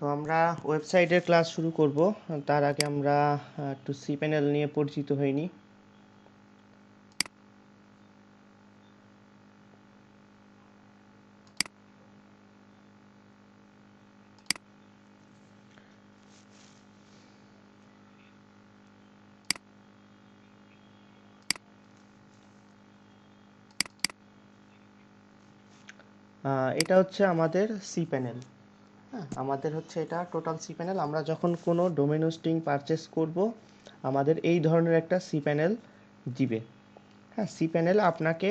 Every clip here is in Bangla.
তো আমরা ওয়েবসাইটের ক্লাস শুরু করব। তার আগে আমরা একটু cPanel নিয়ে পরিচিত হইনি। এটা হচ্ছে আমাদের cPanel। হ্যাঁ, আমাদের হচ্ছে এটা টোটাল cPanel। আমরা যখন কোনো ডোমেইন হোস্টিং পারচেস করব, আমাদের এই ধরনের একটা cPanel দিবে। হ্যাঁ, cPanel আপনাকে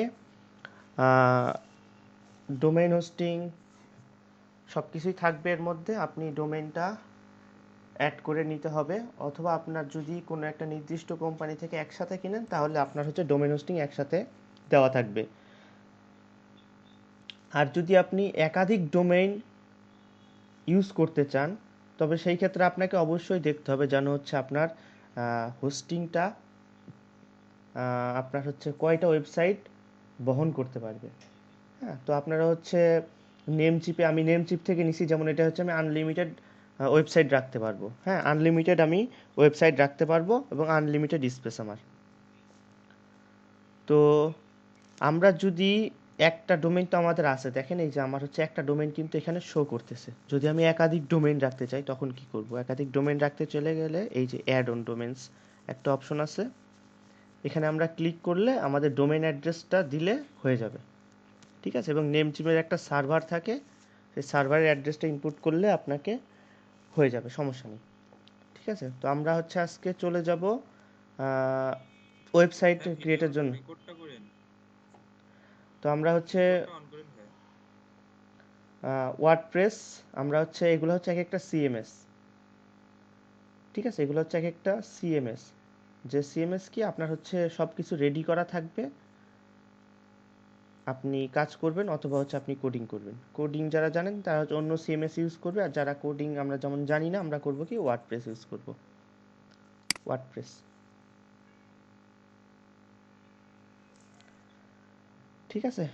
ডোমেইন হোস্টিং সব কিছুই থাকবে এর মধ্যে। আপনি ডোমেইনটা অ্যাড করে নিতে হবে, অথবা আপনার যদি কোনো একটা নির্দিষ্ট কোম্পানি থেকে একসাথে কিনেন তাহলে আপনার হচ্ছে ডোমেইন হোস্টিং একসাথে দেওয়া থাকবে। আর যদি আপনি একাধিক ডোমেইন ইউজ করতে চান, তবে সেই ক্ষেত্রে আপনাকে অবশ্যই দেখতে হবে যেন হচ্ছে আপনার হোস্টিংটা আপনার হচ্ছে কয়টা ওয়েবসাইট বহন করতে পারবে। হ্যাঁ, তো আপনারা হচ্ছে আমি নেম চিপ থেকে নিছি, যেমন এটা হচ্ছে আমি আনলিমিটেড ওয়েবসাইট রাখতে পারবো। হ্যাঁ, আনলিমিটেড আমি ওয়েবসাইট রাখতে পারবো এবং আনলিমিটেড স্পেস আমার। তো আমরা যদি একটা ডোমেইন তো আমাদের আছে, দেখেন এই যে আমার হচ্ছে একটা ডোমেইন কিন্তু এখানে শো করতেছে। যদি আমি একাধিক ডোমেইন রাখতে চাই তখন কি করব? একাধিক ডোমেইন রাখতে চলে গেলে এই যে অ্যাড অন ডোমেইনস একটা অপশন আছে, এখানে আমরা ক্লিক করলে আমাদের ডোমেইন অ্যাড্রেসটা দিলে হয়ে যাবে। ঠিক আছে, এবং নেমচিপের একটা সার্ভার থাকে, সেই সার্ভারের অ্যাড্রেসটা ইনপুট করলে আপনাকে হয়ে যাবে, সমস্যা নেই। ঠিক আছে, তো আমরা হচ্ছে আজকে চলে যাব ওয়েবসাইট ক্রিয়েটের জন্য। তো আমরা হচ্ছে ওয়ার্ডপ্রেস, আমরা হচ্ছে এগুলো হচ্ছে এক একটা সিএমএস। ঠিক আছে, এগুলো হচ্ছে এক একটা সিএমএস। যে সিএমএস কি আপনার হচ্ছে সব কিছু রেডি করা থাকবে, আপনি কাজ করবেন অথবা হচ্ছে আপনি কোডিং করবেন। কোডিং যারা জানেন তারা হচ্ছে অন্য সিএমএস ইউজ করবে, আর যারা কোডিং আমরা যেমন জানি না, আমরা করব কি ওয়ার্ডপ্রেস ইউজ করব। ওয়ার্ডপ্রেস, ঠিক আছে।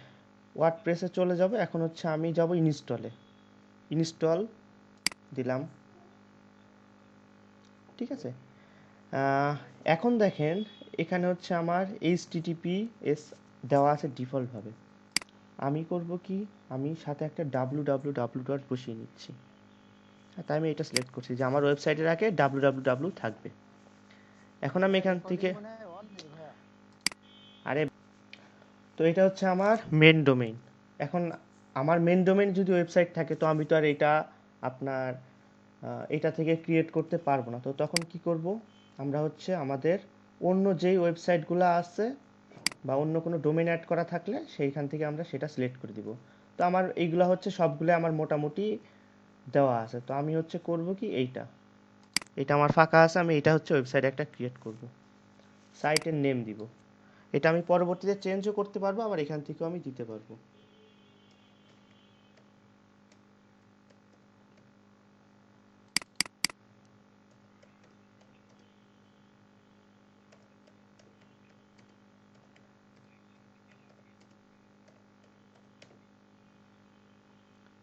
ওয়ার্ডপ্রেসে চলে যাব। এখন হচ্ছে আমি যাব ইনস্টলে। ইনস্টল দিলাম। ঠিক আছে, এখন দেখেন এখানে হচ্ছে আমার HTTPS দেওয়া আছে ডিফল্টভাবে। আমি করব কি, আমি সাথে একটা www ডট বসিয়ে নিচ্ছি। তাই আমি এটা সিলেক্ট করছি যে আমার ওয়েবসাইটের আগে www থাকবে। এখন আমি এখান থেকে আরে, তো এটা হচ্ছে আমার মেন ডোমেইন। এখন আমার মেন ডোমেইন যদি ওয়েবসাইট থাকে, তো আমি তো আর এটা আপনার এটা থেকে ক্রিয়েট করতে পারবো না। তো তখন কি করব, আমরা হচ্ছে আমাদের অন্য যেই ওয়েবসাইটগুলো আছে বা অন্য কোনো ডোমেইন অ্যাড করা থাকলে সেইখান থেকে আমরা সেটা সিলেক্ট করে দিব। তো আমার এইগুলা হচ্ছে সবগুলো আমার মোটামুটি দেওয়া আছে। তো আমি হচ্ছে করব কি, এটা আমার ফাঁকা আছে, আমি এটা হচ্ছে ওয়েবসাইট একটা ক্রিয়েট করব। সাইটের নেম দিব। এটা আমি পরবর্তীতে চেঞ্জও করতে পারবো, আবার এখান থেকেও আমি দিতে পারবো।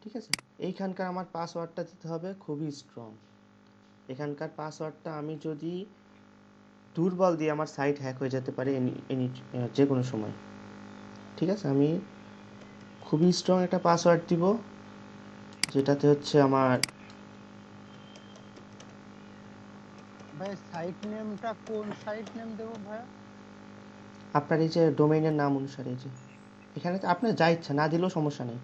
ঠিক আছে, এইখানকার আমার পাসওয়ার্ডটা দিতে হবে খুবই স্ট্রং। এখানকার পাসওয়ার্ডটা আমি যদি দুর্বল দিয়ে আমার সাইট হ্যাক হয়ে যেতে পারে যে কোনো সময়। ঠিক আছে, আমি খুবই স্ট্রং একটা পাসওয়ার্ড দিব, যেটাতে হচ্ছে আমার ভাই সাইট নেমটা কোন সাইট নেম দেবো ভাই? আপনার এই যে ডোমেইনের নাম অনুসারে, এই যে এখানে আপনার যা ইচ্ছা না দিলেও সমস্যা নেই,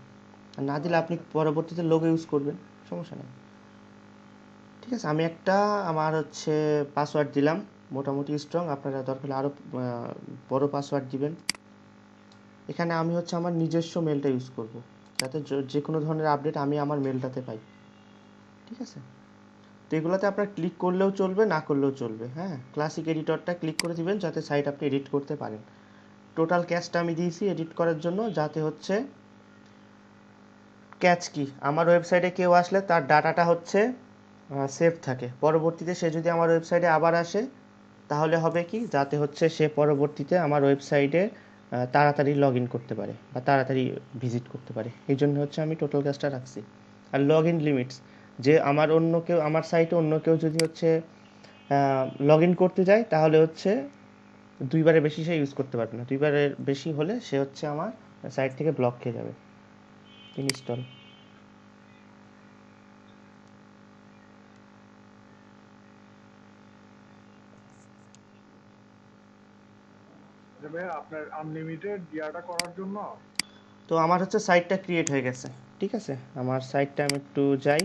আর না দিলে আপনি আচ্ছা আচ্ছা। পরবর্তীতে লোগো ইউজ করবেন, সমস্যা নেই। ঠিক আছে, আমি একটা আমার হচ্ছে পাসওয়ার্ড দিলাম মোটামুটি স্ট্রং। আপনারা দরকার হলে আরও বড় পাসওয়ার্ড দিবেন। এখানে আমি হচ্ছে আমার নিজস্ব মেলটা ইউজ করব, যাতে যে কোনো ধরনের আপডেট আমি আমার মেলটাতে পাই। ঠিক আছে, তো এগুলোতে আপনার ক্লিক করলেও চলবে, না করলেও চলবে। হ্যাঁ, ক্লাসিক এডিটরটা ক্লিক করে দিবেন যাতে সাইট আপনি এডিট করতে পারেন। টোটাল ক্যাশটা আমি দিয়েছি এডিট করার জন্য, যাতে হচ্ছে ক্যাচ কি আমার ওয়েবসাইটে কেউ আসলে তার ডাটাটা হচ্ছে সেভ থাকে। পরবর্তীতে সে যদি আমার ওয়েবসাইটে আবার আসে, তাহলে হবে কি, যাতে হচ্ছে সে পরবর্তীতে আমার ওয়েবসাইটে তাড়াতাড়ি লগ ইন করতে পারে বা তাড়াতাড়ি ভিজিট করতে পারে। এই জন্য হচ্ছে আমি টোটাল ক্যাশটা রাখছি। আর লগ ইন লিমিটস, যে আমার সাইটে অন্য কেউ যদি হচ্ছে লগ ইন করতে যায় তাহলে হচ্ছে দুইবারের বেশি সে ইউজ করতে পারবে না, দুইবারের বেশি হলে সে হচ্ছে আমার সাইট থেকে ব্লক খেয়ে যাবে। ইনস্টল। যে ভাই আপনার আনলিমিটেড ইয়াটা করার জন্য তো আমার হচ্ছে সাইটটা ক্রিয়েট হয়ে গেছে, ঠিক আছে। আমার সাইটটা আমি একটু যাই।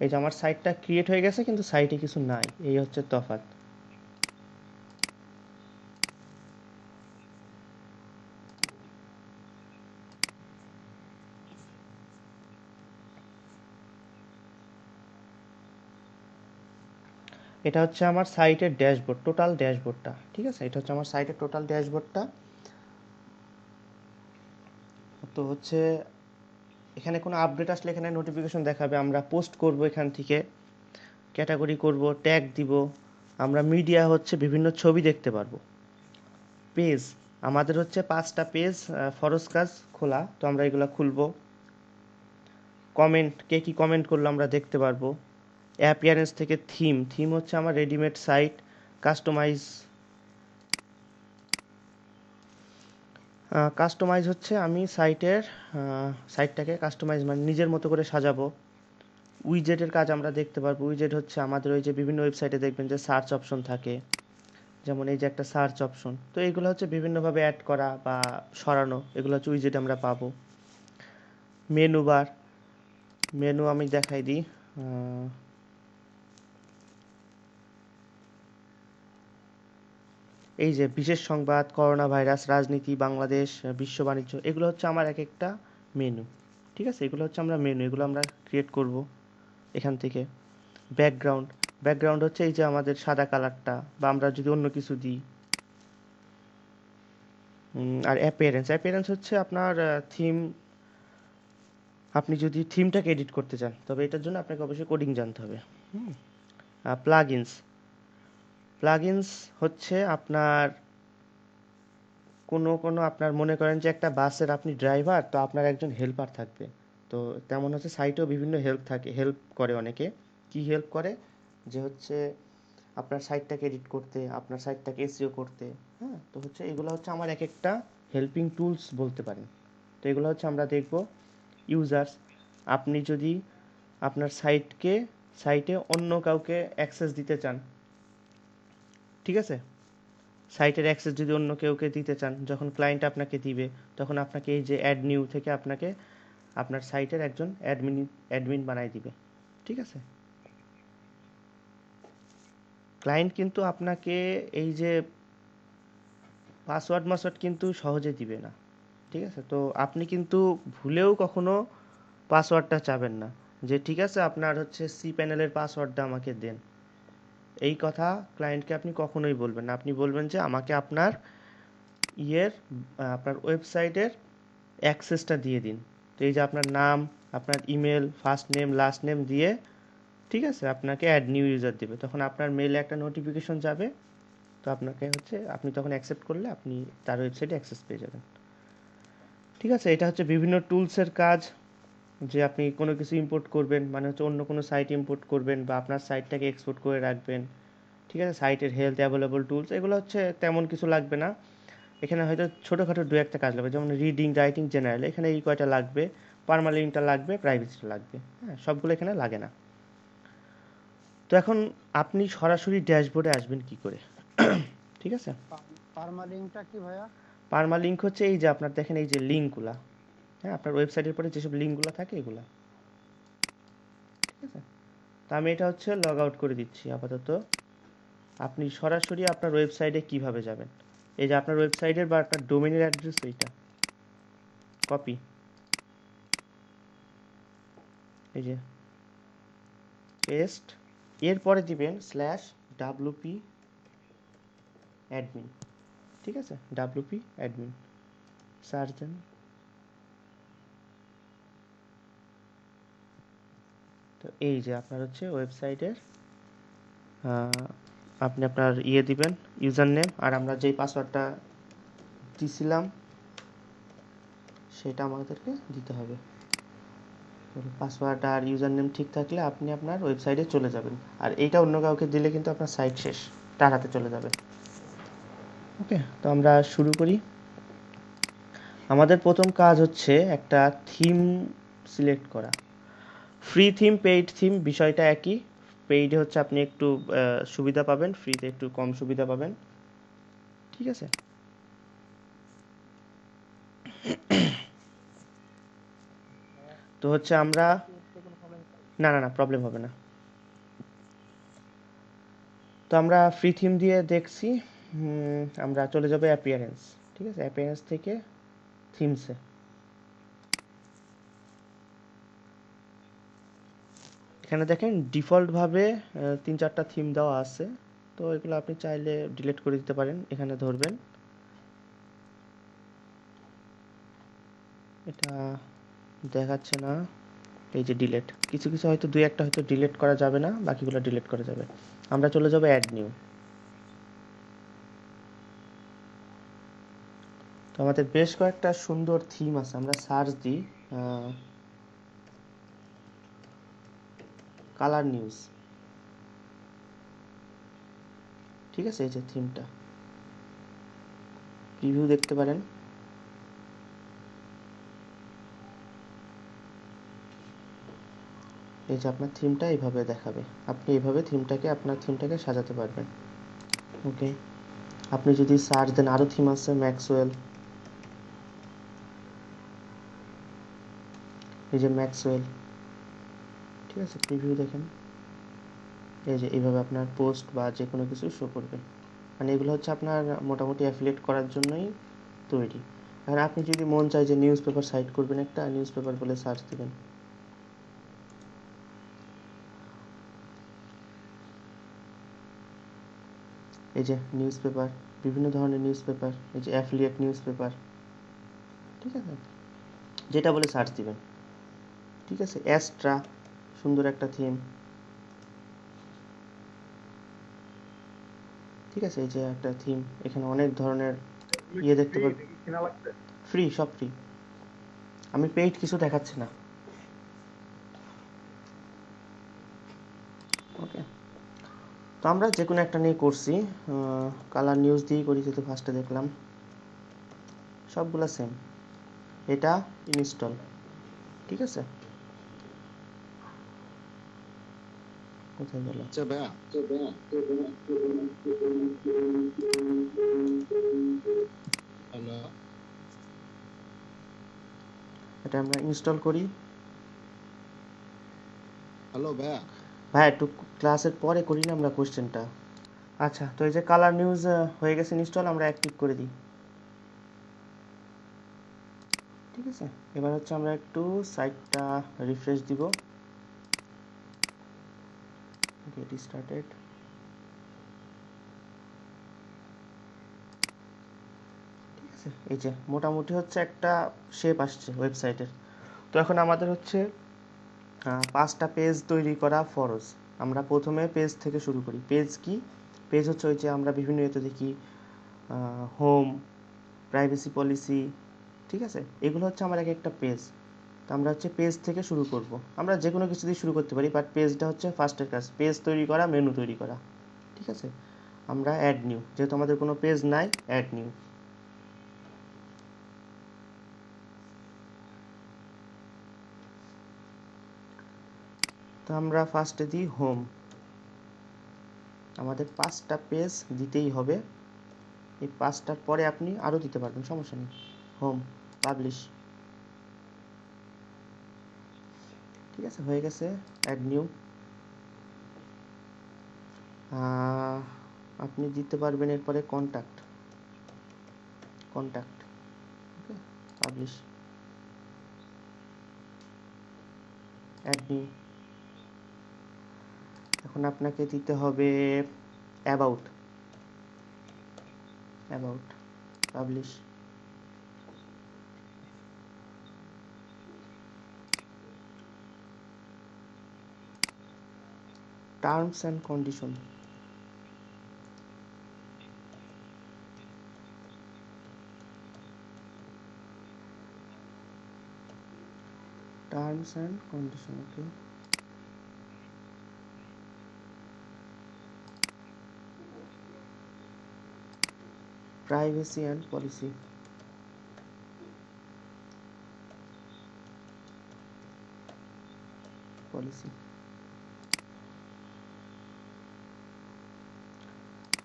এই যে আমার সাইটটা ক্রিয়েট হয়ে গেছে কিন্তু সাইটে কিছু নাই, এই হচ্ছে তফাৎ। এটা হচ্ছে আমার সাইটের ড্যাশবোর্ড, টোটাল ড্যাশবোর্ডটা, ঠিক আছে। এটা হচ্ছে আমার সাইটের টোটাল ড্যাশবোর্ডটা। তো হচ্ছে এখানে কোনো আপডেট আসলে এখানে নোটিফিকেশন দেখাবে, আমরা পোস্ট করব এখান থেকে, ক্যাটাগরি করব, ট্যাগ দিব, আমরা মিডিয়া হচ্ছে বিভিন্ন ছবি দেখতে পারবো। পেজ আমাদের হচ্ছে 5টা পেজ ফরজ কাজ খোলা, তো আমরা এগুলো খুলবো। কমেন্ট, কে কি কমেন্ট করলো আমরা দেখতে পারবো। অ্যাপিয়ারেন্স থেকে থিম, থিম হচ্ছে আমার রেডিমেড সাইট কাস্টমাইজ। কাস্টমাইজ হচ্ছে আমি সাইটটাকে কাস্টমাইজ মানে নিজের মতো করে সাজাবো। উইজেটের কাজ আমরা দেখতে পারবো। উইজেট হচ্ছে আমাদের ওই যে বিভিন্ন ওয়েবসাইটে দেখবেন যে সার্চ অপশন থাকে, যেমন এই যে একটা সার্চ অপশন, তো এগুলো হচ্ছে বিভিন্নভাবে অ্যাড করা বা সরানো, এগুলো হচ্ছে উইজেট আমরা পাবো। মেনু বার, মেনু আমি দেখাই দিই। এই যে বিশেষ সংবাদ, করোনা ভাইরাস, রাজনীতি, বাংলাদেশ, বিশ্ব বাণিজ্য, এগুলো হচ্ছে আমার এক একটা মেনু, ঠিক আছে। এগুলো হচ্ছে আমরা মেনু, এগুলো আমরা ক্রিয়েট করব এখান থেকে। ব্যাকগ্রাউন্ড, ব্যাকগ্রাউন্ড হচ্ছে এই যে আমাদের সাদা কালারটা, বা আমরা যদি অন্য কিছু দিই। আর অ্যাপিয়ারেন্স, অ্যাপিয়ারেন্স হচ্ছে আপনার থিম, আপনি যদি থিমটাকে এডিট করতে চান তবে এটার জন্য আপনাকে অবশ্যই কোডিং জানতে হবে। প্লাগইনস, প্লাগইনস হচ্ছে আপনার কোনো আপনার মনে করেন যে একটা বাসের আপনি ড্রাইভার, তো আপনার একজন হেল্পার থাকবে। তো তেমন হচ্ছে সাইটেও বিভিন্ন হেল্প থাকে, হেল্প করে অনেকে। কি হেল্প করে, যে হচ্ছে আপনার সাইটটাকে এডিট করতে, আপনার সাইটটাকে এসইও করতে। হ্যাঁ, তো হচ্ছে এগুলো হচ্ছে আমার এক একটা হেল্পিং টুলস বলতে পারেন। তো এগুলো হচ্ছে আমরা দেখব। ইউজার্স, আপনি যদি আপনার সাইটে অন্য কাউকে অ্যাক্সেস দিতে চান, ঠিক আছে। সাইটের অ্যাক্সেস যদি অন্য কেউকে দিতে চান, যখন ক্লায়েন্ট আপনাকে দিবে তখন আপনাকে এই যে অ্যাড নিউ থেকে আপনাকে আপনার সাইটের একজন অ্যাডমিন বানাই দিবে, ঠিক আছে। ক্লায়েন্ট কিন্তু আপনাকে এই যে পাসওয়ার্ড কিন্তু সহজে দিবে না, ঠিক আছে। তো আপনি কিন্তু ভুলেও কখনো পাসওয়ার্ডটা চাবেন না, যে ঠিক আছে আপনার হচ্ছে সি প্যানেলের পাসওয়ার্ডটা আমাকে দেন। এই কথা ক্লায়েন্টকে আপনি কখনোই বলবেন না। আপনি বলবেন যে আমাকে ইয়ের আপনার ওয়েবসাইটের অ্যাক্সেসটা দিয়ে দিন। তো এই যে আপনার নাম, আপনার email, first name, last name দিয়ে, ঠিক আছে, আপনাকে অ্যাড নিউ ইউজার দেবে, তখন আপনার মেইলে একটা নোটিফিকেশন যাবে। তো আপনাকে হচ্ছে আপনি তখন অ্যাকসেপ্ট করলে আপনি তার ওয়েবসাইটে অ্যাক্সেস পেয়ে যাবেন, ঠিক আছে। এটা হচ্ছে বিভিন্ন টুলসের কাজ, যে আপনি কোনো কিছু ইম্পোর্ট করবেন মানে হচ্ছে অন্য কোনো সাইট ইম্পোর্ট করবেন বা আপনার সাইটটাকে এক্সপোর্ট করে রাখবেন, ঠিক আছে। সাইটের হেলথ, অ্যাভেলেবল টুলস, এগুলো হচ্ছে তেমন কিছু লাগবে না। এখানে হয়তো ছোটোখাটো দু একটা কাজ লাগবে, যেমন রিডিং, রাইটিং, জেনারেল, এখানে এই কয়টা লাগবে। পারমালিঙ্কটা লাগবে, প্রাইভেসিটা লাগবে, হ্যাঁ, সবগুলো এখানে লাগে না। তো এখন আপনি সরাসরি ড্যাশবোর্ডে আসবেন কি করে, ঠিক আছে। পারমালিংকটা কি ভাইয়া? পারমালিঙ্ক হচ্ছে এই যে আপনার দেখেন এই যে লিঙ্কগুলা, হ্যাঁ, আপনার ওয়েবসাইটের পরে যেসব লিঙ্কগুলো থাকে এগুলা, ঠিক আছে। তো আমি এটা হচ্ছে লগ আউট করে দিচ্ছি আপাতত। আপনি সরাসরি আপনার ওয়েবসাইটে কিভাবে যাবেন, এই যে আপনার ওয়েবসাইটের বা আপনার ডোমেনের অ্যাড্রেস এইটা কপি, এই যে পেস্ট, এরপরে দিবেন /wp অ্যাডমিন, ঠিক আছে, wp অ্যাডমিন, সার্চ দেন। তো এই যে আপনার হচ্ছে ওয়েবসাইটের আপনি আপনার দিবেন ইউজার নেম, আর আমরা যেই পাসওয়ার্ডটা দিছিলাম সেটা আমাদেরকে দিতে হবে। পাসওয়ার্ড আর ইউজার নেম ঠিক থাকলে আপনি আপনার ওয়েবসাইটে চলে যাবেন। আর এইটা অন্য কাউকে দিলে কিন্তু আপনার সাইট শেষ, তার হাতে চলে যাবে। ওকে, তো আমরা শুরু করি। আমাদের প্রথম কাজ হচ্ছে একটা থিম সিলেক্ট করা। ফ্রি থিম, পেইড থিম বিষয়টা একই। পেইডে হচ্ছে আপনি একটু সুবিধা পাবেন, ফ্রিতে একটু কম সুবিধা পাবেন। ঠিক আছে, তো হচ্ছে আমরা, না না না প্রবলেম হবে না। তো আমরা ফ্রি থিম দিয়ে দেখছি। আমরা চলে যাবো অ্যাপিয়ারেন্স। ঠিক আছে, অ্যাপিয়ারেন্স থেকে থিমসে। এখানে দেখেন ডিফল্টভাবে 3-4টা থিম দেওয়া আছে। তো এগুলো আপনি চাইলে ডিলিট করে দিতে পারেন। এখানে ধরবেন, এটা দেখাচ্ছে না। এই যে ডিলিট, কিছু কিছু হয়তো দুই একটা হয়তো ডিলিট করা যাবে না, বাকিগুলো ডিলিট করা যাবে। আমরা চলে যাবো অ্যাড নিউ। তো আমাদের বেশ কয়েকটা সুন্দর থিম আছে, আমরা সার্চ দিই কালার নিউজ। ঠিক আছে, এই যে থিমটা, প্রিভিউ দেখতে পারেন। এই যে আপনার থিমটা এইভাবে দেখাবে, আপনি এইভাবে আপনার থিমটাকে সাজাতে পারবেন। ওকে, আপনি যদি সার্চ দেন, আরও থিম আছে ম্যাক্সওয়েল। এই যে ম্যাক্সওয়েল, ঠিক আছে, প্রিভিউ দেখেন। এই যে এইভাবে আপনার পোস্ট বা যে কোনো কিছু শো করবে। মানে এগুলো হচ্ছে আপনার মোটামুটি অ্যাফিলিয়েট করার জন্যই তৈরি। আর আপনি যদি মন চায় যে নিউজ পেপার সাইট করবেন, একটা নিউজ পেপার বলে সার্চ দেবেন। এই যে নিউজ পেপার, বিভিন্ন ধরনের নিউজ পেপার, এই যে অ্যাফিলিয়েট নিউজ পেপার। ঠিক আছে, যেটা বলে সার্চ দিবেন। ঠিক আছে, অ্যাস্ট্রা, সুন্দর একটা থিম। ঠিক আছে, এই যে একটা থিম, এখানে অনেক ধরনের এগুলো কি ইয়ে দেখতে ফ্রি পাবেন। নাকি কেনা লাগবে? ফ্রি, সব ফ্রি। আমি পেইড কিছু দেখাচ্ছি না। ওকে, তো আমরা যে কোনো একটা নিয়ে করছি। কালার নিউজ দিয়েই করি, যেহেতু ফার্স্টে দেখলাম। সবগুলা সেম। এটা ইনস্টল। ঠিক আছে, কোথায় গেল? আচ্ছা ভাইয়া, হ্যালো, এটা আমরা ইনস্টল করি। হ্যালো ভাইয়া। ভাই একটু ক্লাসের পরে করি না আমরা কোশ্চেনটা। আচ্ছা, তো এই যে কালার নিউজ হয়ে গেছে ইনস্টল, আমরা অ্যাক্টিভ করে দিই। ঠিক আছে, এবার হচ্ছে আমরা একটু সাইটটা রিফ্রেশ দিব। Get started. ঠিক আছে, এই যে মোটামুটি হচ্ছে একটা শেপ আসছে ওয়েবসাইটের। তো এখন আমাদের হচ্ছে 5টা পেজ তৈরি করা ফরজ। আমরা প্রথমে পেজ থেকে শুরু করি। পেজ কি? পেজ হচ্ছে ওই যে আমরা বিভিন্ন ইয়েতে দেখি, হোম, প্রাইভেসি পলিসি। ঠিক আছে, এগুলো হচ্ছে আমার এক একটা পেজ। তো আমরা হচ্ছে পেজ থেকে শুরু করব। আমরা যে কোনো কিছু দিয়ে শুরু করতে পারি, বাট পেজটা হচ্ছে ফার্স্টের কাজ। পেজ তৈরি করা, মেনু তৈরি করা। ঠিক আছে, আমরা অ্যাড নিউ, যেহেতু আমাদের কোনো পেজ নাই, অ্যাড নিউ। তো আমরা ফার্স্টে দিই হোম। আমাদের 5টা পেজ দিতেই হবে। এই 5টার পরে আপনি আরও দিতে পারবেন, সমস্যা নেই। Home, publish. ঠিক আছে, হয়ে গেছে। Add new. আপনি দিতে পারবেন এরপরে contact. Contact, okay, publish. Add new. এখন আপনাকে দিতে হবে about. About, publish. Terms and condition. Terms and condition, okay. Privacy and policy, policy,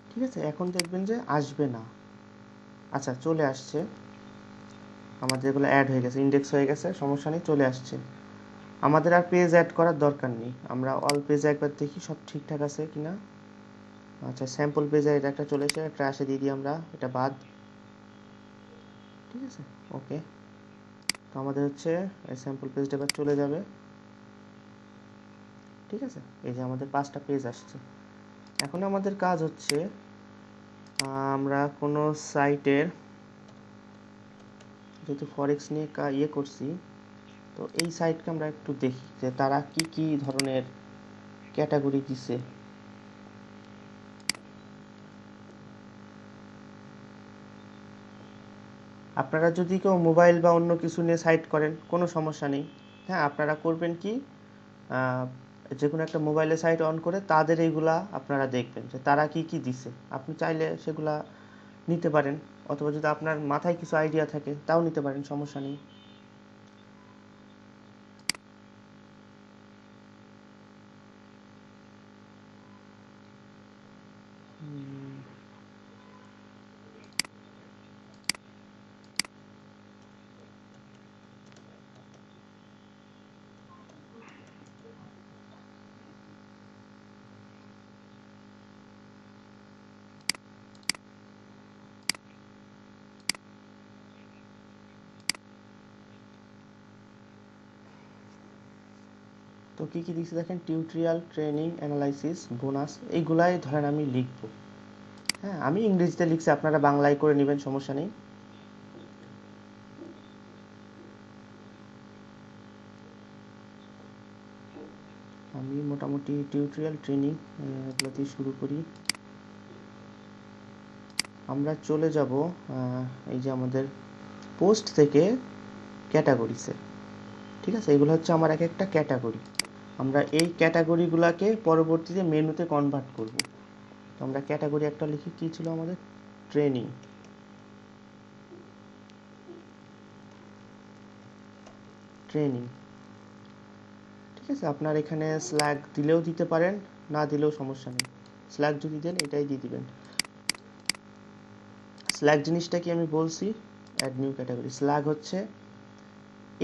ঠিক আছে। এখন দেখবেন যে আসবে না, আচ্ছা চলে আসছে, আমাদের এগুলো অ্যাড হয়ে গেছে, ইন্ডেক্স হয়ে গেছে, সমস্যা নেই, চলে আসছে। আমাদের আর পেজ অ্যাড করার দরকার নেই, আমরা অল পেজে একবার দেখি সব ঠিকঠাক আছে কিনা। আচ্ছা স্যাম্পল পেজে এটা একটা চলে এসে ট্র্যাশে দিয়ে দিই আমরা, এটা বাদ, ঠিক আছে, ওকে। তো আমাদের হচ্ছে এই স্যাম্পল পেজটা এবার চলে যাবে, ঠিক আছে। এই যে আমাদের 5টা পেজ আসছে। এখন আমাদের কাজ হচ্ছে আমরা কোনো সাইটের, যেহেতু ফরেক্স নিয়ে ইয়ে করছি, তো এই সাইটকে আমরা একটু দেখি যে তারা কি কি ধরনের ক্যাটাগরি দিছে। আপনারা যদি কেউ মোবাইল বা অন্য কিছু নিয়ে সাইট করেন কোনো সমস্যা নেই, হ্যাঁ। আপনারা করবেন কি, যে কোনো একটা মোবাইলে সাইট অন করে তাদের এইগুলা আপনারা দেখবেন যে তারা কি কি দিছে। আপনি চাইলে সেগুলা নিতে পারেন, অথবা যদি আপনার মাথায় কিছু আইডিয়া থাকে তাও নিতে পারেন, সমস্যা নেই। তো কি কি দিচ্ছে দেখেন, টিউটোরিয়াল, ট্রেনিং, অ্যানালাইসিস, বোনাস, এইগুলাই ধরেন আমি লিখবো, হ্যাঁ। আমি ইংরেজিতে লিখছি, আপনারা বাংলায় করে নেবেন, সমস্যা নেই। আমি মোটামুটি টিউটোরিয়াল, ট্রেনিং এগুলো দিয়ে শুরু করি। আমরা চলে যাব এই যে আমাদের পোস্ট থেকে ক্যাটাগরিসে, ঠিক আছে। এগুলো হচ্ছে আমার এক একটা ক্যাটাগরি। আমরা এই ক্যাটাগরিগুলোকে পরবর্তীতে মেনুতে কনভার্ট করব। তো আমরা ক্যাটাগরি একটা লিখি, কি ছিল আমাদের, ট্রেনিং, ট্রেনিং, ঠিক আছে। আপনার এখানে স্ল্যাগ দিলেও দিতে পারেন, না দিলেও সমস্যা নেই। স্ল্যাগ যদি দেন এটাই দিয়ে দিবেন। স্ল্যাগ জিনিসটা কি আমি বলছি, অ্যাড নিউ ক্যাটাগরি। স্ল্যাগ হচ্ছে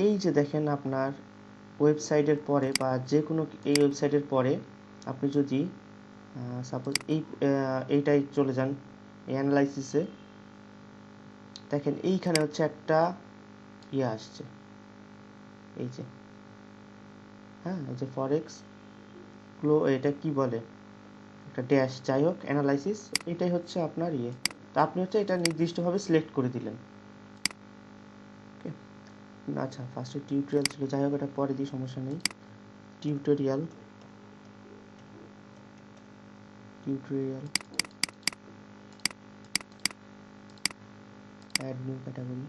এই যে দেখেন আপনার ওয়েবসাইটের পরে বা যে কোনো এই ওয়েবসাইটের পরে আপনি যদি সাপোজ এইটাই চলে যান, এই অ্যানালাইসিসে দেখেন এইখানে হচ্ছে একটা ইয়ে আসছে, এই যে, হ্যাঁ, এই যে ফরেক্স ক্লো, এটা কি বলে, একটা ড্যাশ, যাই হোক, অ্যানালাইসিস, এটাই হচ্ছে আপনার ইয়ে। তো আপনি হচ্ছে এটা নির্দিষ্টভাবে সিলেক্ট করে দিলেন, ওকে। আচ্ছা ফার্স্টে টিউটোরিয়াল ছিল, যাই হোক এটা পরে দিই, সমস্যা নেই। Tutorial, tutorial, add new category,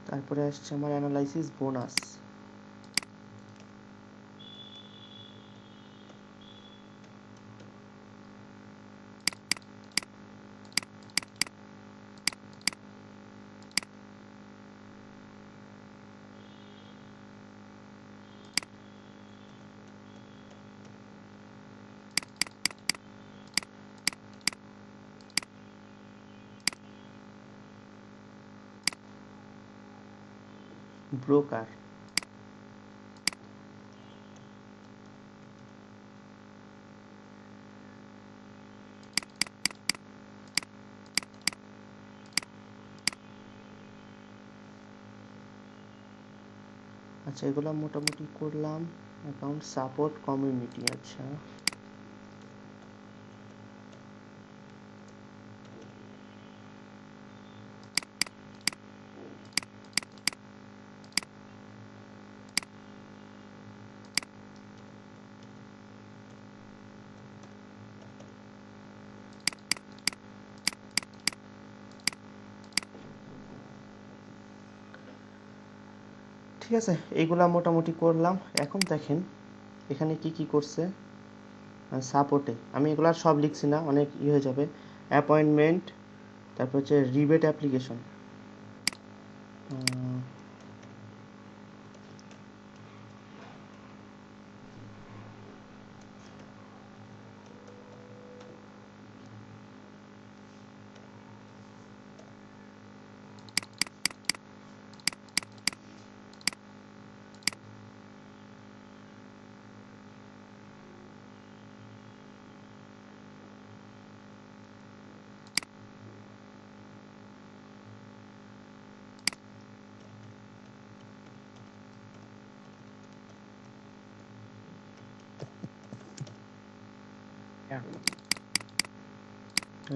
তারপরে আসছে আমার অ্যানালাইসিস বোনাস। ব্রোকার, আচ্ছা এগুলো মোটামুটি করলাম। অ্যাকাউন্ট সাপোর্ট কমিউনিটি, আচ্ছা ঠিক আছে, এইগুলা মোটামুটি করলাম। এখন দেখেন এখানে কি কি করছে। সাপোর্টে আমি এগুলো আর সব লিখছি না, অনেক হয়ে যাবে। অ্যাপয়েন্টমেন্ট, তারপর হচ্ছে রিবেট অ্যাপ্লিকেশন,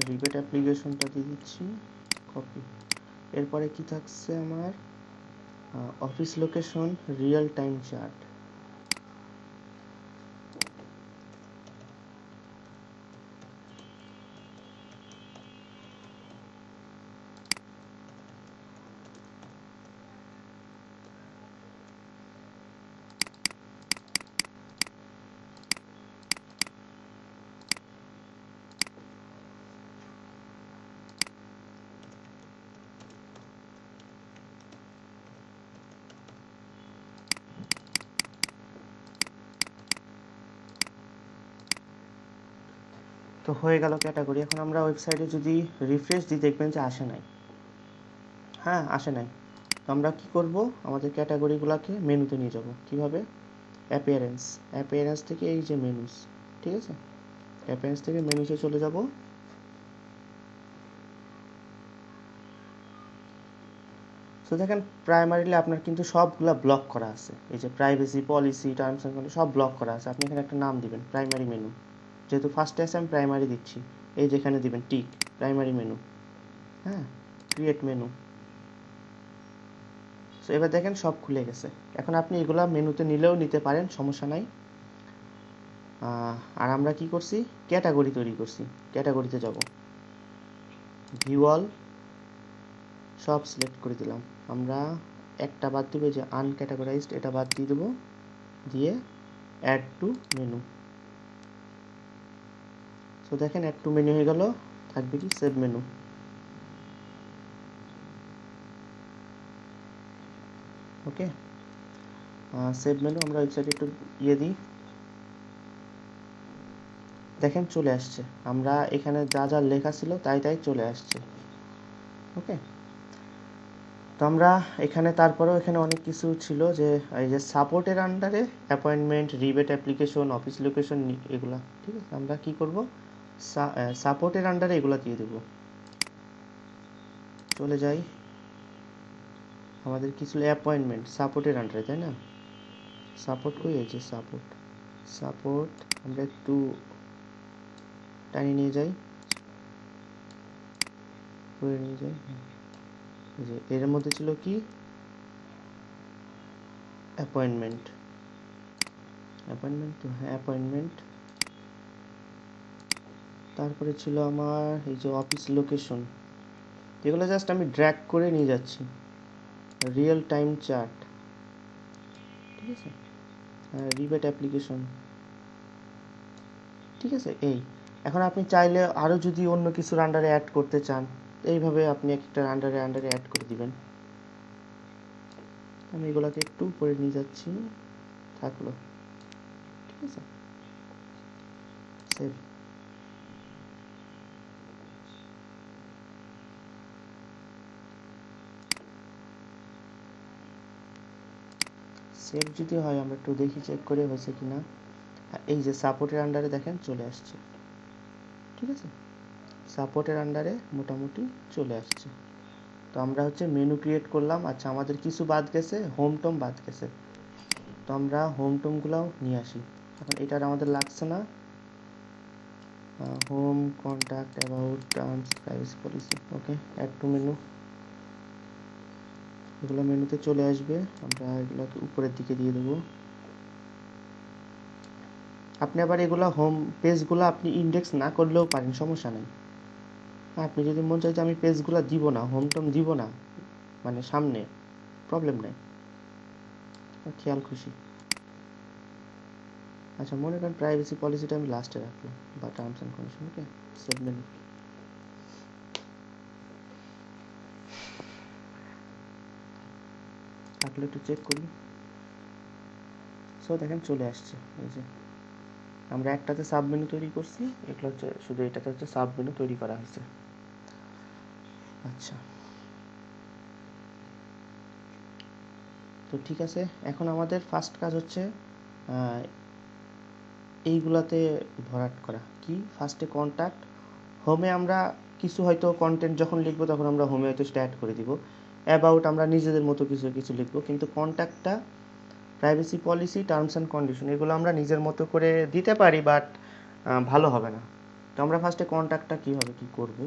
রিবেট অ্যাপ্লিকেশনটা দিয়ে দিচ্ছি, কপি। এরপরে কি থাকছে আমার, office location, real time chart. তো হয়ে গেল ক্যাটাগরি। এখন আমরা ওয়েবসাইটে যদি রিফ্রেশ দিই দেখবেন যে আসে নাই। হ্যাঁ, আসে নাই। তো আমরা কি করব, আমাদের ক্যাটাগরিগুলোকে মেনুতে নিয়ে যাব। কিভাবে? অ্যাপিয়ারেন্স থেকে এই যে মেনুস, ঠিক আছে, অ্যাপিয়ারেন্স থেকে মেনুসে চলে যাব। তো দেখেন প্রাইমারিলি আপনার কিন্তু সবগুলা ব্লক করা আছে। এই যে privacy policy, terms and condition সব ব্লক করা আছে। আপনি এখানে একটা নাম দিবেন, প্রাইমারি মেনু। যেহেতু ফার্স্টে আছে আমি প্রাইমারি দিচ্ছি, এই যেখানে দিবেন টিক, প্রাইমারি মেনু। হ্যাঁ, ক্রিয়েট মেনু। সো এবার দেখেন সব খুলে গেছে। এখন আপনি এগুলা মেনুতে নিলেও নিতে পারেন, সমস্যা নাই। আর আমরা কি করছি, ক্যাটাগরি তৈরি করছি। ক্যাটাগরিতে যাব, ভিউ অল, সব সিলেক্ট করে দিলাম। আমরা একটা বাদ দেবো, যে আনক্যাটাগরাইজড, এটা বাদ দিয়ে দেবো, দিয়ে অ্যাড টু মেনু। সো দেখেন অ্যাড টু মেনু হয়ে গেল। থাকবে কি, সেভ মেনু। ওকে, সেভ মেনু। আমরা ওয়েবসাইটে একটু দিই, দেখেন চলে আসছে। আমরা এখানে যা যা লেখা ছিল তাই তাই চলে আসছে। ওকে, তো আমরা এখানে তারপরেও এখানে অনেক কিছু ছিল, যে এই যে সাপোর্টের আন্ডারে appointment, rebate application, office location, এগুলা। ঠিক আছে, আমরা কি করব, সাপোর্টের আন্ডারে এগুলা দিয়ে দেব। চলে যাই, আমাদের কি ছিল, অ্যাপয়েন্টমেন্ট সাপোর্টের আন্ডারে, তাই না? সাপোর্ট কই, এই যে সাপোর্ট আমরা একটু টানি নিয়ে যাই, করে নিয়ে যাই। এই যে এর মধ্যে ছিল কি, অ্যাপয়েন্টমেন্ট। তো হ্যাঁ, অ্যাপয়েন্টমেন্ট। তারপরে ছিল আমার এই যে অফিস লোকেশন, যেগুলো জাস্ট আমি ড্র্যাগ করে নিয়ে যাচ্ছি। রিয়েল টাইম চার্ট, ঠিক আছে, রিবেট অ্যাপ্লিকেশন, ঠিক আছে। এই এখন আপনি চাইলে আরও যদি অন্য কিছুর আন্ডারে অ্যাড করতে চান, এইভাবে আপনি একটা আন্ডারে অ্যাড করে দিবেন। আমি এগুলোকে একটু উপরে নিয়ে যাচ্ছি, থাকলো, ঠিক আছে, সেভ। সেভ যদি হয়, আমরা একটু দেখি চেক করে হয়েছে কিনা। এই যে সাপোর্টের আন্ডারে দেখেন চলে আসছে, ঠিক আছে, সাপোর্টের আন্ডারে মোটামুটি চলে আসছে। তো আমরা হচ্ছে মেনু ক্রিয়েট করলাম। আচ্ছা, আমাদের কিছু বাদ গেছে, হোম টোম বাদ গেছে। তো আমরা হোম টোমগুলোও নিয়ে আসি। এখন এটার আমাদের লাগছে না, home, contact, about, terms, privacy policy. Okay, add to menu, এগুলো মেনুতে চলে আসবে। আমরা এগুলোকে উপরের দিকে দিয়ে দেবো। আপনি আবার এগুলো হোম পেজগুলো আপনি ইন্ডেক্স না করলেও পারেন, সমস্যা নেই। আপনি যদি মন চাই যে আমি পেজগুলো দিব না, হোম টোম দিব না, মানে সামনে, প্রবলেম নেই। খেয়াল খুশি। আচ্ছা, মনে করেন প্রাইভেসি পলিসিটা আমি লাস্টে রাখলাম, বা terms and condition. Okay, save menu. থাকলে একটু চেক করি। সো দেখেন চলে আসছে। এই যে আমরা একটাতে সাব মেনু তৈরি করছি, এগুলো হচ্ছে শুধু এটাতে হচ্ছে সাব মেনু তৈরি করা হয়েছে। আচ্ছা, তো ঠিক আছে। এখন আমাদের ফার্স্ট কাজ হচ্ছে এইগুলাতে ভরাট করা। কি? ফার্স্টে কন্ট্যাক্ট, হোমে আমরা কিছু হয়তো কন্টেন্ট যখন লিখবো তখন আমরা হোমে হয়তো স্টার্ট করে দিব। অ্যাবাউট আমরা নিজেদের মতো কিছু কিছু লিখবো, কিন্তু কন্ট্যাক্টটা privacy policy, terms and condition এগুলো আমরা নিজের মতো করে দিতে পারি, বাট ভালো হবে না। তো আমরা ফার্স্টে কন্ট্যাক্টটা কীভাবে কী করব,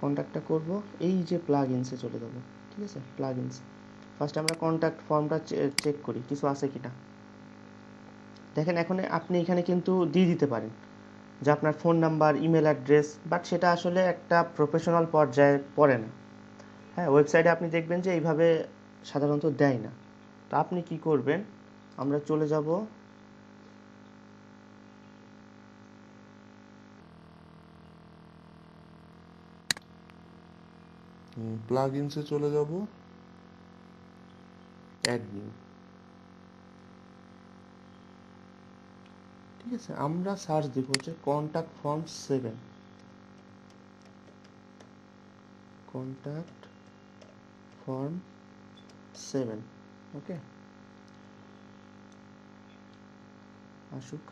কন্ট্যাক্টটা করব এই যে প্লাগ ইনসে চলে যাব। ঠিক আছে, প্লাগ ইনস ফার্স্টে আমরা কন্ট্যাক্ট ফর্মটা চেক করি কিছু আছে কিনা। দেখেন এখন আপনি এখানে কিন্তু দিয়ে দিতে পারেন যে আপনার phone number, email address, but সেটা আসলে একটা প্রফেশনাল পর্যায়ে পড়ে না। হ্যাঁ, ওয়েবসাইটে আপনি দেখবেন যে এইভাবে সাধারণত দেয় না। তো আপনি কি করবেন, আমরা চলে যাব প্লাগইনসে চলে যাব, অ্যাডমিন। ঠিক আছে, আমরা সার্চ দিব হচ্ছে কন্ট্যাক্ট ফর্ম 7, কন্ট্যাক্ট ফর্ম 7। ওকে, আসুক।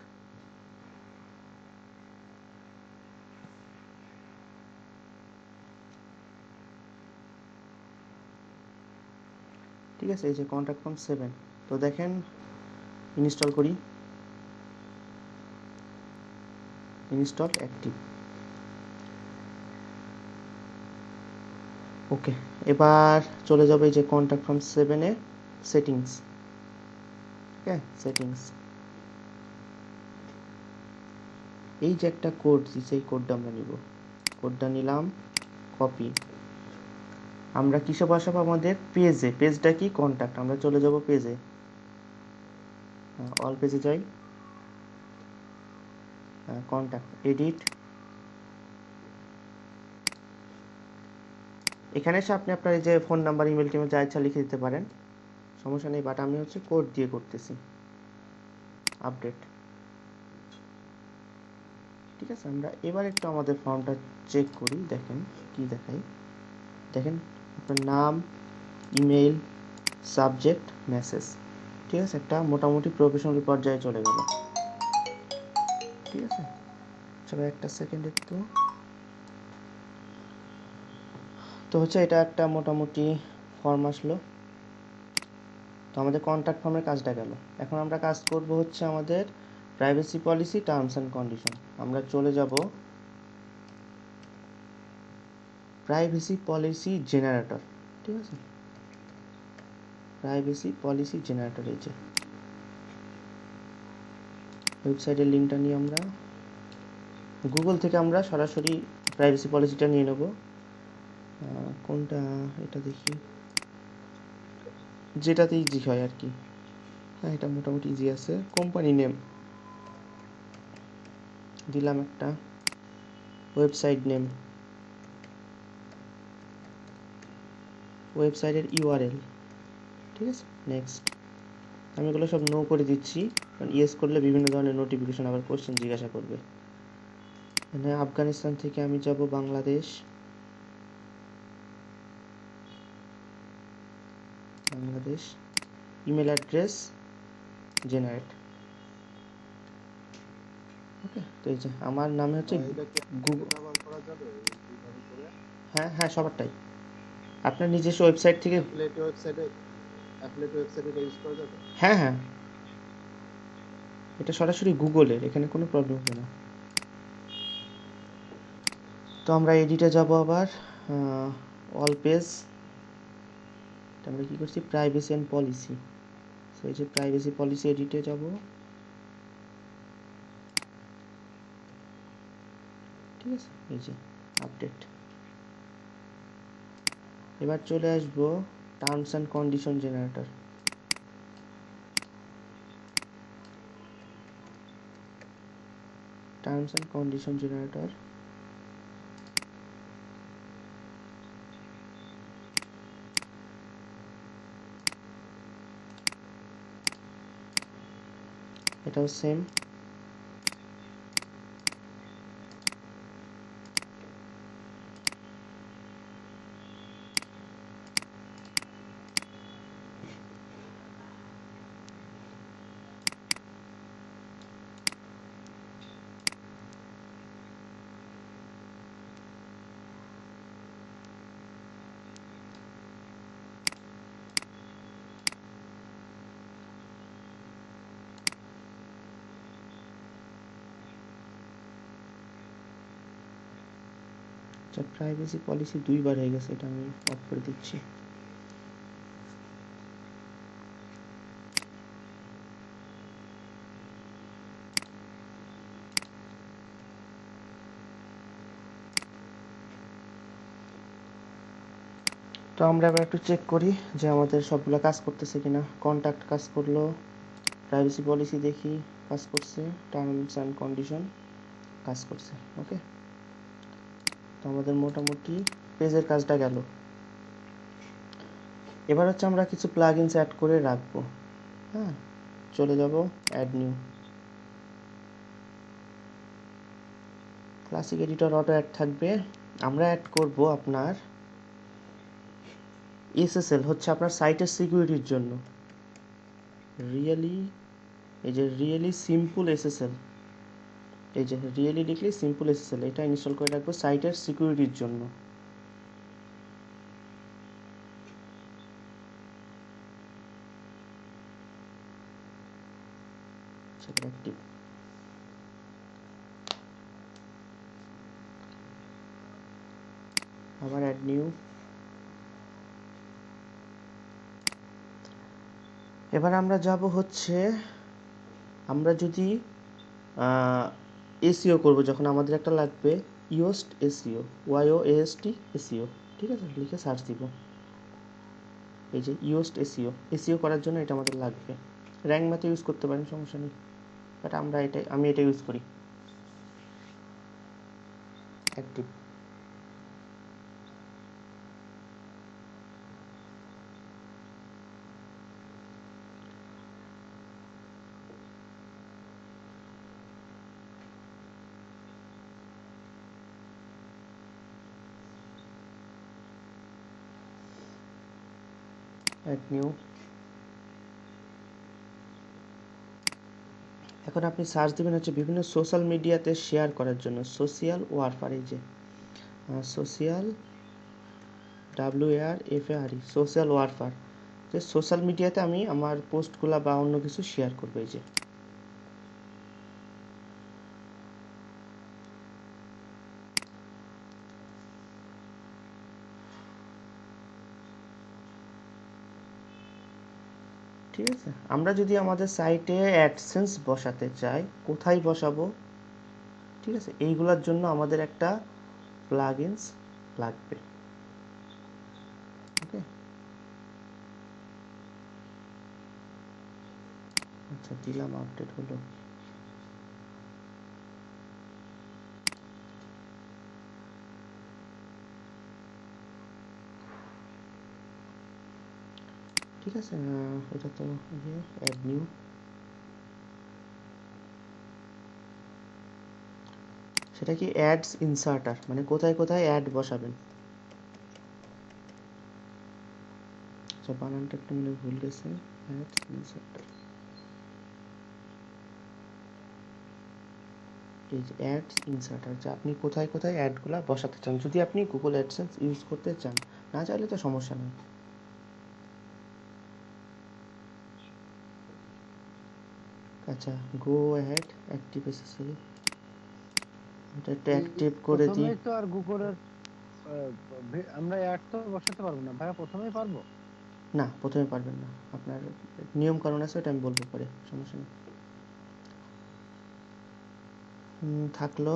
ঠিক আছে, এই যে কন্ট্যাক্ট ফর্ম 7। তো দেখেন ইনস্টল করি, ইনস্টল অ্যাক্টিভ। ওকে, এবার চলে যাবে এই যে কন্ট্যাক্ট ফর্ম 7-এ সেটিংস। ওকে, সেটিংস, এই যে একটা কোড দিচ্ছে, এই কোডটা আমরা নিব। কোডটা নিলাম, কপি। আমরা কিসে বসাবো? আমাদের পেজে। পেজটা কি? কন্ট্যাক্ট। আমরা চলে যাব পেজে, অল পেজে যাই, কন্ট্যাক্ট, এডিট। এখানে এসে আপনি আপনার এই যে ফোন নাম্বার, ইমেল টিমেল যা ইচ্ছা লিখে দিতে পারেন, সমস্যা নেই, বাট আমি হচ্ছে কোড দিয়ে করতেছি, আপডেট। ঠিক আছে, আমরা এবার একটু আমাদের ফর্মটা চেক করি, দেখেন কি দেখাই। দেখেন আপনার নাম, ইমেল, সাবজেক্ট, মেসেজ। ঠিক আছে, একটা মোটামুটি প্রফেশনাল পর্যায়ে চলে গেল। ঠিক আছে, চলো একটা সেকেন্ড একটু। তো হচ্ছে এটা একটা মোটামুটি ফর্ম আসলো। তো আমাদের কন্ট্যাক্ট ফর্মের কাজটা গেল। এখন আমরা কাজ করব হচ্ছে আমাদের privacy policy, terms and condition. আমরা চলে যাব প্রাইভেসি পলিসি জেনারেটর। ঠিক আছে, প্রাইভেসি পলিসি জেনারেটর, এই যে ওয়েবসাইটের লিঙ্কটা নিয়ে আমরা গুগল থেকে আমরা সরাসরি প্রাইভেসি পলিসিটা নিয়ে নেব। কোনটা, এটা দেখি, যেটাতে ইজি হয় আর কি। হ্যাঁ, এটা মোটামুটি ইজি আছে। কোম্পানি নেম দিলাম, একটা ওয়েবসাইট নেম, ওয়েবসাইটের ইউআরএল। ঠিক আছে, নেক্সট। আমি এগুলো সব নো করে দিচ্ছি, কারণ ইয়েস করলে বিভিন্ন ধরনের নোটিফিকেশন, আবার কোশ্চেন জিজ্ঞাসা করবে। মানে আফগানিস্তান থেকে আমি যাব Bangladesh, Bangladesh, email address generate. Okay, তো এই যে আমার নামে হচ্ছে এটা কি গুগল। ব্যবহার করা যাবে এইভাবে করে? হ্যাঁ হ্যাঁ, সবারটাই আপনার নিজস্ব ওয়েবসাইট থেকে। অ্যাফিলিয়েট ওয়েবসাইটে এটা ইউজ করা যাবে? হ্যাঁ হ্যাঁ, এটা সরাসরি গুগলের, এখানে কোনো প্রবলেম হবে না। তো আমরা এডিটে যাব আবার, অল পেজ। আমরা কি করছি? Privacy and policy. সো এই যে প্রাইভেসি পলিসি এডিটে যাব। ঠিক আছে, এই যে আপডেট। এবার চলে আসবো terms and condition generator. Terms and condition generator. এটাও সেম। আচ্ছা, প্রাইভেসি পলিসি 2বার হয়ে গেছে, এটা আমি অফ করে দিচ্ছি। তো আমরা এবার একটু চেক করি যে আমাদের সবগুলো কাজ করতেছে কিনা। কন্ট্যাক্ট কাজ করলো, প্রাইভেসি পলিসি দেখি কাজ করছে, টার্মস অ্যান্ড কন্ডিশন কাজ করছে। ওকে, তো আমাদের মোটামুটি পেজের কাজটা গেল। এবার হচ্ছে আমরা কিছু প্লাগইনস অ্যাড করে রাখবো। হ্যাঁ, চলে যাব add new, classic editor auto add থাকবে। আমরা অ্যাড করব আপনার এসএসএল, হচ্ছে আপনার সাইটের সিকিউরিটির জন্য। রিয়েলি, এই যে রিয়েলি সিম্পল এসএসএল, এই যে রিয়েলি লিখলে সিম্পল এসএসএল, এটা ইনস্টল করে রাখবো সাইটের সিকিউরিটির জন্য। সেটা অ্যাক্টিভ। আবার অ্যাড নিউ। এবার আমরা যাব হচ্ছে, আমরা যদি এসইও করব, যখন আমাদের একটা লাগবে ইওস্ট এসইও, YOAST এসইও, ঠিক আছে, লিখে সার্চ দিব। এই যে ইওস্ট এসইও, এসইও করার জন্য এটা আমাদের লাগবে। র্যাঙ্ক ম্যাথে ইউজ করতে পারেন, সমস্যা নেই, বাট আমি এটা ইউজ করি। অ্যাক্টিভ। Add new. এখন আপনি সার্চ দিবেন হচ্ছে বিভিন্ন সোশ্যাল মিডিয়াতে শেয়ার করার জন্য, সোশিয়াল ওয়ারফেয়ার। এই যে সোশিয়াল, WARFARE, সোশ্যাল ওয়ারফেয়ার, যে সোশ্যাল মিডিয়াতে আমি আমার পোস্টগুলা বা অন্য কিছু শেয়ার করবো। এই যে ঠিক আছে। আমরা যদি আমাদের সাইটে অ্যাডসেন্স বসাতে চাই, কোথায় বসাবো? ঠিক আছে, এইগুলোর জন্য আমাদের একটা প্লাগইনস লাগবে। ওকে, আচ্ছা দিলাম, আপডেট হলো। ঠিক আছে, এটা তো অ্যাড নিউ। সেটা কি অ্যাডস ইনসার্টার, মানে কোথায় কোথায় অ্যাড বসাবেন। আচ্ছা, বানানটা একটু মনে হয় ভুল গেছে, অ্যাডস ইনসার্টার। এই যে অ্যাডস ইনসার্টার, যে আপনি কোথায় কোথায় অ্যাডগুলা বসাতে চান, যদি আপনি গুগল অ্যাডসেন্স ইউজ করতে চান। না চাইলে তো সমস্যা নেই। আচ্ছা, গো অ্যাহেড, অ্যাক্টিভ এসএসএল, এটা একটা অ্যাক্টিভ করে দিই। প্রথমেই তো আর গুগলের আমরা অ্যাড তো বসাতে পারবো না ভাইয়া, প্রথমেই পারবো? না, প্রথমে পারবেন না, আপনার নিয়ম কানুন আছে, ওটা আমি বলবো পরে, সমস্যা নেই। থাকলো।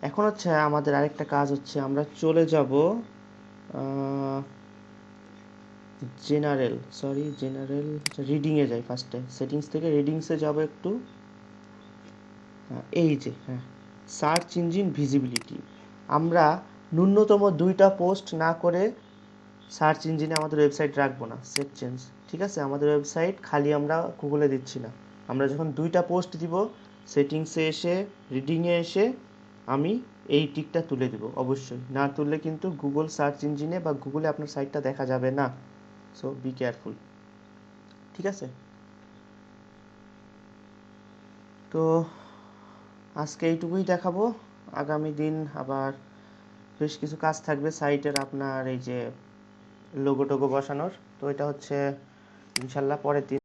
এখন হচ্ছে আমাদের আরেকটা কাজ হচ্ছে, আমরা চলে যাব জেনারেল রিডিংয়ে যাই। ফার্স্টে সেটিংস থেকে রিডিংসে যাব একটু। এই যে হ্যাঁ, সার্চ ইঞ্জিন ভিজিবিলিটি। আমরা ন্যূনতম 2টা পোস্ট না করে সার্চ ইঞ্জিনে আমাদের ওয়েবসাইট রাখবো না। সেট চেঞ্জ, ঠিক আছে? আমাদের ওয়েবসাইট খালি আমরা গুগলে দিচ্ছি না। আমরা যখন 2টা পোস্ট দিব, সেটিংসে এসে রিডিংয়ে এসে আমি এই টিকটা তুলে দিব। অবশ্যই না তুললে কিন্তু গুগল সার্চ ইঞ্জিনে বা গুগলে আপনার সাইটটা দেখা যাবে না। সো বি কেয়ারফুল, ঠিক আছে? তো আজকে এইটুকুই দেখাবো। আগামী দিন আবার বেশ কিছু কাজ থাকবে সাইটের, আপনার এই যে লোগো টোগো বসানোর। তো এটা হচ্ছে ইনশাল্লাহ পরের দিন